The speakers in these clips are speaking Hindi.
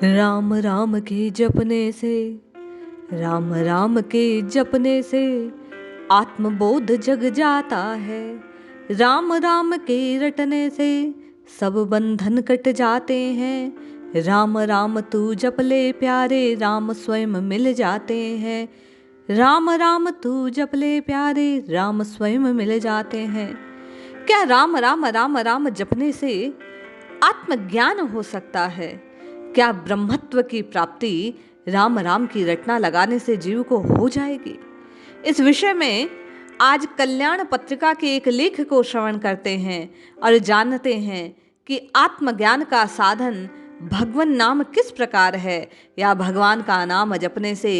राम राम के जपने से, राम राम के जपने से आत्मबोध जग जाता है। राम राम के रटने से सब बंधन कट जाते हैं। राम राम तू जप ले प्यारे, राम स्वयं मिल जाते हैं। राम राम तू जप ले प्यारे, राम स्वयं मिल जाते हैं। क्या राम राम राम राम जपने से आत्मज्ञान हो सकता है? क्या ब्रह्मत्व की प्राप्ति राम राम की रटना लगाने से जीव को हो जाएगी? इस विषय में आज कल्याण पत्रिका के एक लेख को श्रवण करते हैं और जानते हैं कि आत्मज्ञान का साधन भगवान नाम किस प्रकार है, या भगवान का नाम जपने से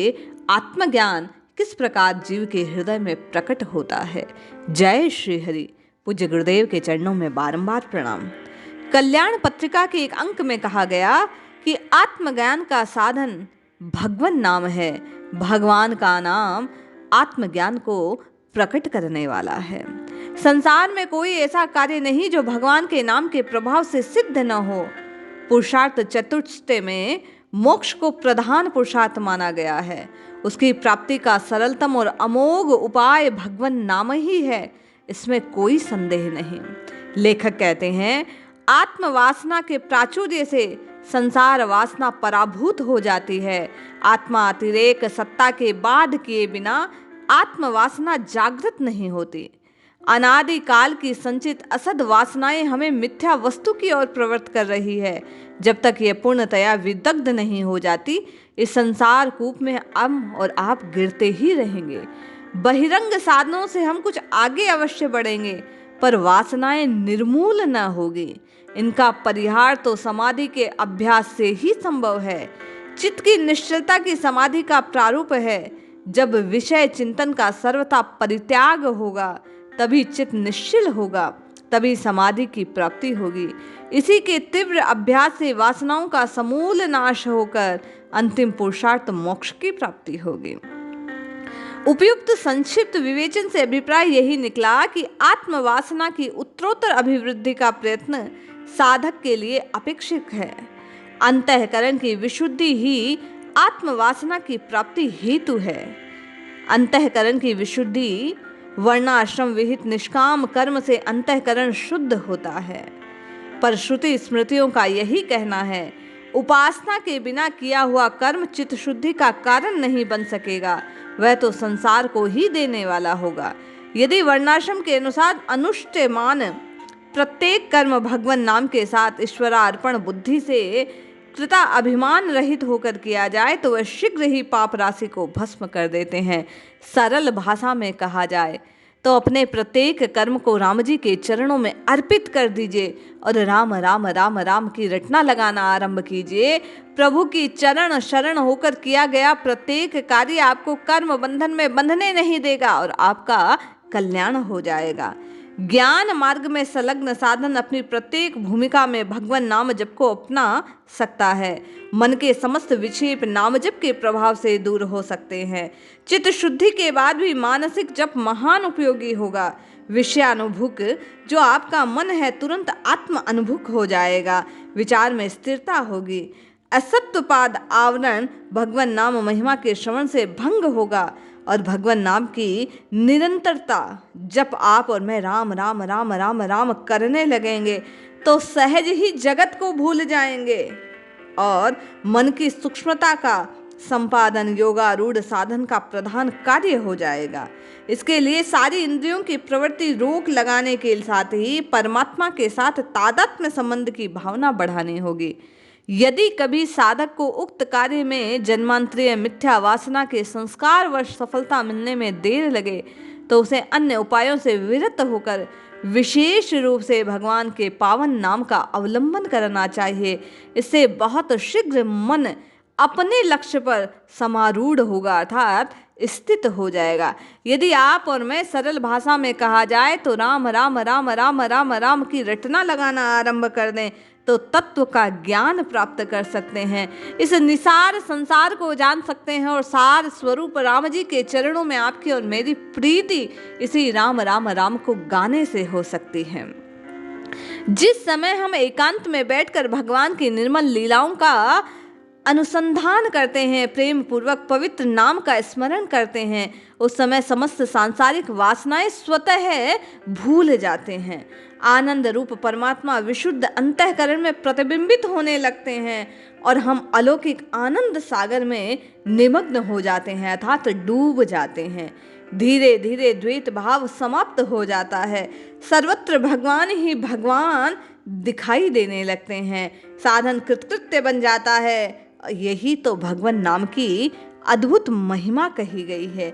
आत्मज्ञान किस प्रकार जीव के हृदय में प्रकट होता है। जय श्री हरि। पूज्य गुरुदेव के चरणों में बारंबार प्रणाम। कल्याण पत्रिका के एक अंक में कहा गया कि आत्मज्ञान का साधन भगवान नाम है। भगवान का नाम आत्मज्ञान को प्रकट करने वाला है। संसार में कोई ऐसा कार्य नहीं जो भगवान के नाम के प्रभाव से सिद्ध न हो। पुरुषार्थ चतुष्टय में मोक्ष को प्रधान पुरुषार्थ माना गया है। उसकी प्राप्ति का सरलतम और अमोघ उपाय भगवान नाम ही है, इसमें कोई संदेह नहीं। लेखक कहते हैं, आत्मवासना के प्राचुर्य से संसार वासना पराभूत हो जाती है। आत्मा अतिरेक सत्ता के बाद किए बिना आत्मवासना जागृत नहीं होती। अनादि काल की संचित असद वासनाएं हमें मिथ्या वस्तु की ओर प्रवृत्त कर रही है। जब तक ये पूर्णतया विदग्ध नहीं हो जाती, इस संसार कूप में हम और आप गिरते ही रहेंगे। बहिरंग साधनों से हम कुछ आगे अवश्य बढ़ेंगे, पर वासनाएं निर्मूल न होगी। इनका परिहार तो समाधि के अभ्यास से ही संभव है। चित्त की निश्चलता की समाधि का प्रारूप है। जब विषय चिंतन का सर्वथा परित्याग होगा, तभी चित्त निश्चल होगा, तभी समाधि की प्राप्ति होगी। इसी के तीव्र अभ्यास से वासनाओं का समूल नाश होकर अंतिम पुरुषार्थ मोक्ष की प्राप्ति होगी। उपयुक्त संक्षिप्त विवेचन से अभिप्राय यही निकला कि आत्मवासना की उत्तरोत्तर अभिवृद्धि का प्रयत्न साधक के लिए अपेक्षित है। अंतःकरण की विशुद्धि ही आत्मवासना की प्राप्ति हेतु है। अंतःकरण की विशुद्धि वर्णाश्रम विहित निष्काम कर्म से अंतःकरण शुद्ध होता है। पर श्रुति स्मृतियों का यही कहना है, उपासना के बिना किया हुआ कर्म चित्त शुद्धि का कारण नहीं बन सकेगा, वह तो संसार को ही देने वाला होगा। यदि वर्णाश्रम के अनुसार अनुष्ठेयमान प्रत्येक कर्म भगवान नाम के साथ ईश्वरार्पण बुद्धि से कृता अभिमान रहित होकर किया जाए, तो वह शीघ्र ही पाप राशि को भस्म कर देते हैं। सरल भाषा में कहा जाए तो अपने प्रत्येक कर्म को राम जी के चरणों में अर्पित कर दीजिए और राम राम राम राम की रटना लगाना आरंभ कीजिए। प्रभु की चरण शरण होकर किया गया प्रत्येक कार्य आपको कर्म बंधन में बंधने नहीं देगा और आपका कल्याण हो जाएगा। ज्ञान मार्ग में संलग्न साधन अपनी प्रत्येक भूमिका में भगवान नाम जप को अपना सकता है। मन के समस्त विक्षेप नाम जप के प्रभाव से दूर हो सकते हैं। चित्त शुद्धि के बाद भी मानसिक जप महान उपयोगी होगा। विषयानुभुक जो आपका मन है तुरंत आत्म अनुभुक हो जाएगा। विचार में स्थिरता होगी। असत्वपाद आवरण भगवान नाम महिमा के श्रवण से भंग होगा और भगवान नाम की निरंतरता जब आप और मैं राम राम राम राम राम करने लगेंगे तो सहज ही जगत को भूल जाएंगे और मन की सूक्ष्मता का संपादन योगारूढ़ साधन का प्रधान कार्य हो जाएगा। इसके लिए सारी इंद्रियों की प्रवृत्ति रोक लगाने के साथ ही परमात्मा के साथ तादात्म्य संबंध की भावना बढ़ानी होगी। यदि कभी साधक को उक्त कार्य में जन्मांतरीय मिथ्या वासना के संस्कार वश सफलता मिलने में देर लगे, तो उसे अन्य उपायों से विरत होकर विशेष रूप से भगवान के पावन नाम का अवलंबन करना चाहिए। इससे बहुत शीघ्र मन अपने लक्ष्य पर समारूढ़ होगा, अर्थात स्थित हो जाएगा। यदि आप और मैं सरल भाषा में कहा जाए तो राम राम राम राम राम राम की रटना लगाना आरंभ कर दें तो तत्व का ज्ञान प्राप्त कर सकते हैं। इस निसार संसार को जान सकते हैं और सार स्वरूप राम जी के चरणों में आपकी और मेरी प्रीति इसी राम राम राम को गाने से हो सकती है। जिस समय हम एकांत में बैठकर भगवान की निर्मल लीलाओं का अनुसंधान करते हैं, प्रेम पूर्वक पवित्र नाम का स्मरण करते हैं, उस समय समस्त सांसारिक वासनाएं स्वतः भूल जाते हैं। आनंद रूप परमात्मा विशुद्ध अंतःकरण में प्रतिबिंबित होने लगते हैं और हम अलौकिक आनंद सागर में निमग्न हो जाते हैं, अर्थात डूब जाते हैं। धीरे धीरे द्वैत भाव समाप्त हो जाता है, सर्वत्र भगवान ही भगवान दिखाई देने लगते हैं, साधन कृतकृत्य बन जाता है। यही तो भगवान नाम की अद्भुत महिमा कही गई है।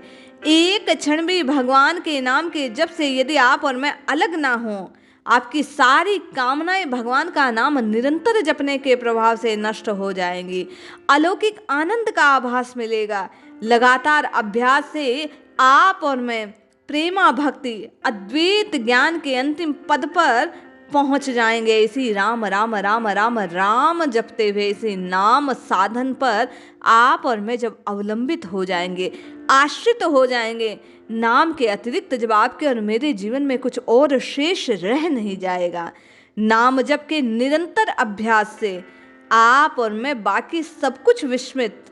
एक क्षण भी भगवान के नाम के जप से यदि आप और मैं अलग ना हो, आपकी सारी कामनाएं भगवान का नाम निरंतर जपने के प्रभाव से नष्ट हो जाएंगी। अलौकिक आनंद का आभास मिलेगा। लगातार अभ्यास से आप और मैं प्रेमा भक्ति अद्वैत ज्ञान के अंतिम पद पर पहुंच जाएंगे। इसी राम राम राम राम राम जपते हुए इसी नाम साधन पर आप और मैं जब अवलंबित हो जाएंगे, आश्रित हो जाएंगे, नाम के अतिरिक्त जब आपके और मेरे जीवन में कुछ और शेष रह नहीं जाएगा, नाम जप के निरंतर अभ्यास से आप और मैं बाकी सब कुछ विस्मृत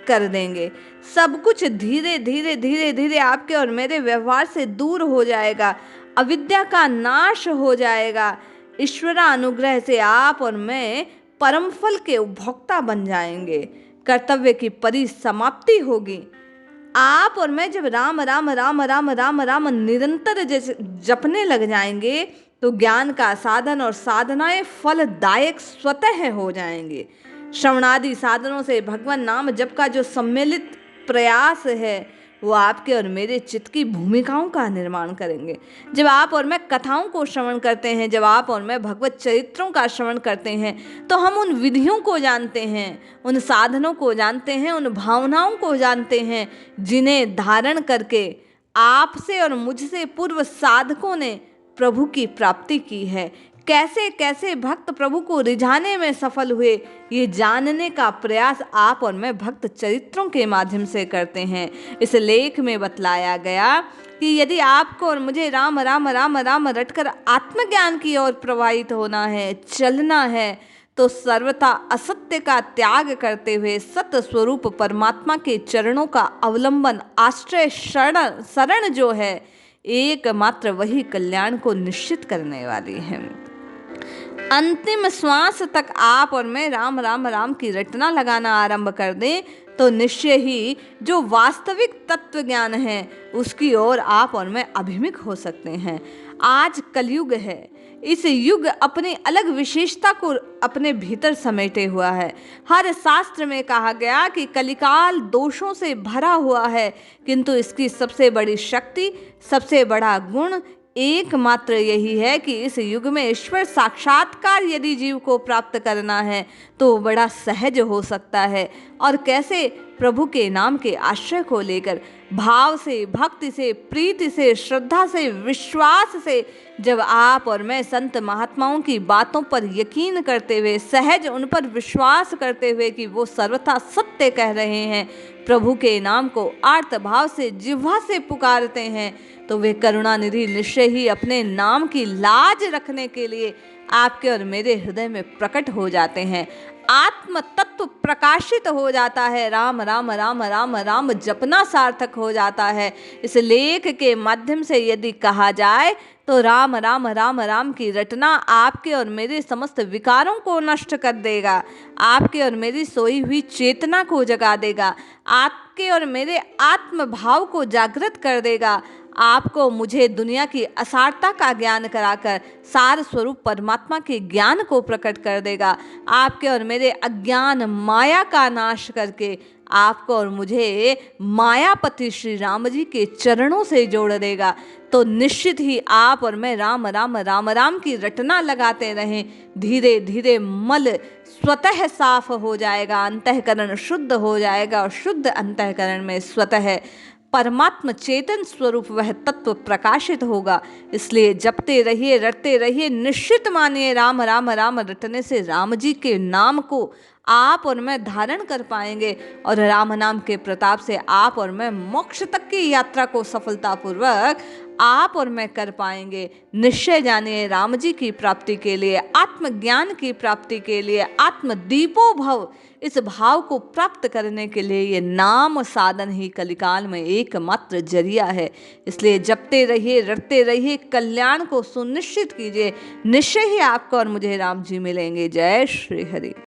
कर देंगे। सब कुछ धीरे धीरे धीरे धीरे आपके और मेरे व्यवहार से दूर हो जाएगा, अविद्या का नाश हो जाएगा। ईश्वर अनुग्रह से आप और मैं परम फल के उपभोक्ता बन जाएंगे। कर्तव्य की परिसमाप्ति होगी। आप और मैं जब राम राम राम राम राम राम निरंतर जपने लग जाएंगे तो ज्ञान का साधन और साधनाएं फलदायक स्वतः हो जाएंगे। श्रवणादि साधनों से भगवान नाम जप का जो सम्मिलित प्रयास है वो आपके और मेरे चित्त की भूमिकाओं का निर्माण करेंगे। जब आप और मैं कथाओं को श्रवण करते हैं, जब आप और मैं भगवत चरित्रों का श्रवण करते हैं, तो हम उन विधियों को जानते हैं, उन साधनों को जानते हैं, उन भावनाओं को जानते हैं जिन्हें धारण करके आपसे और मुझसे पूर्व साधकों ने प्रभु की प्राप्ति की है। कैसे कैसे भक्त प्रभु को रिझाने में सफल हुए, ये जानने का प्रयास आप और मैं भक्त चरित्रों के माध्यम से करते हैं। इस लेख में बतलाया गया कि यदि आपको और मुझे राम राम राम राम रटकर आत्मज्ञान की ओर प्रवाहित होना है, चलना है, तो सर्वथा असत्य का त्याग करते हुए सत्य स्वरूप परमात्मा के चरणों का अवलंबन, आश्रय, शरण जो है, एकमात्र वही कल्याण को निश्चित करने वाली है। अंतिम श्वास तक आप और मैं राम राम राम की रटना लगाना आरंभ कर दें तो निश्चय ही जो वास्तविक तत्व ज्ञान है उसकी ओर आप और मैं अभिमुख हो सकते हैं। आज कलयुग है, इस युग अपनी अलग विशेषता को अपने भीतर समेटे हुआ है। हर शास्त्र में कहा गया कि कलिकाल दोषों से भरा हुआ है, किंतु इसकी सबसे बड़ी शक्ति, सबसे बड़ा गुण एकमात्र यही है कि इस युग में ईश्वर साक्षात्कार यदि जीव को प्राप्त करना है तो बड़ा सहज हो सकता है। और कैसे? प्रभु के नाम के आश्रय को लेकर भाव से, भक्ति से, प्रीति से, श्रद्धा से, विश्वास से जब आप और मैं संत महात्माओं की बातों पर यकीन करते हुए, सहज उन पर विश्वास करते हुए कि वो सर्वथा सत्य कह रहे हैं, प्रभु के नाम को आर्त भाव से जिह्वा से पुकारते हैं, तो वे करुणानिधि निश्चय ही अपने नाम की लाज रखने के लिए आपके और मेरे हृदय में प्रकट हो जाते हैं। आत्म तत्व प्रकाशित हो जाता है। राम राम राम राम राम जपना सार्थक हो जाता है। इस लेख के माध्यम से यदि कहा जाए तो राम राम राम राम की रटना आपके और मेरे समस्त विकारों को नष्ट कर देगा, आपके और मेरी सोई हुई चेतना को जगा देगा, आपके और मेरे आत्म भाव को जागृत कर देगा, आपको मुझे दुनिया की असारता का ज्ञान कराकर सार स्वरूप परमात्मा के ज्ञान को प्रकट कर देगा, आपके और मेरे अज्ञान माया का नाश करके आपको और मुझे मायापति श्री राम जी के चरणों से जोड़ देगा। तो निश्चित ही आप और मैं राम राम राम राम की रटना लगाते रहें, धीरे धीरे मल स्वतः साफ हो जाएगा, अंतःकरण शुद्ध हो जाएगा और शुद्ध अंतःकरण में स्वतः परमात्म चेतन स्वरूप वह तत्व प्रकाशित होगा। इसलिए जपते रहिए, रटते रहिए, निश्चित मानिए राम राम राम रटने से राम जी के नाम को आप और मैं धारण कर पाएंगे और राम नाम के प्रताप से आप और मैं मोक्ष तक की यात्रा को सफलतापूर्वक आप और मैं कर पाएंगे। निश्चय जानिए, राम जी की प्राप्ति के लिए, आत्मज्ञान की प्राप्ति के लिए, आत्मदीपो भव, इस भाव को प्राप्त करने के लिए ये नाम साधन ही कलिकाल में एकमात्र जरिया है। इसलिए जपते रहिए, रटते रहिए, कल्याण को सुनिश्चित कीजिए। निश्चय ही आपको और मुझे राम जी मिलेंगे। जय श्री हरि।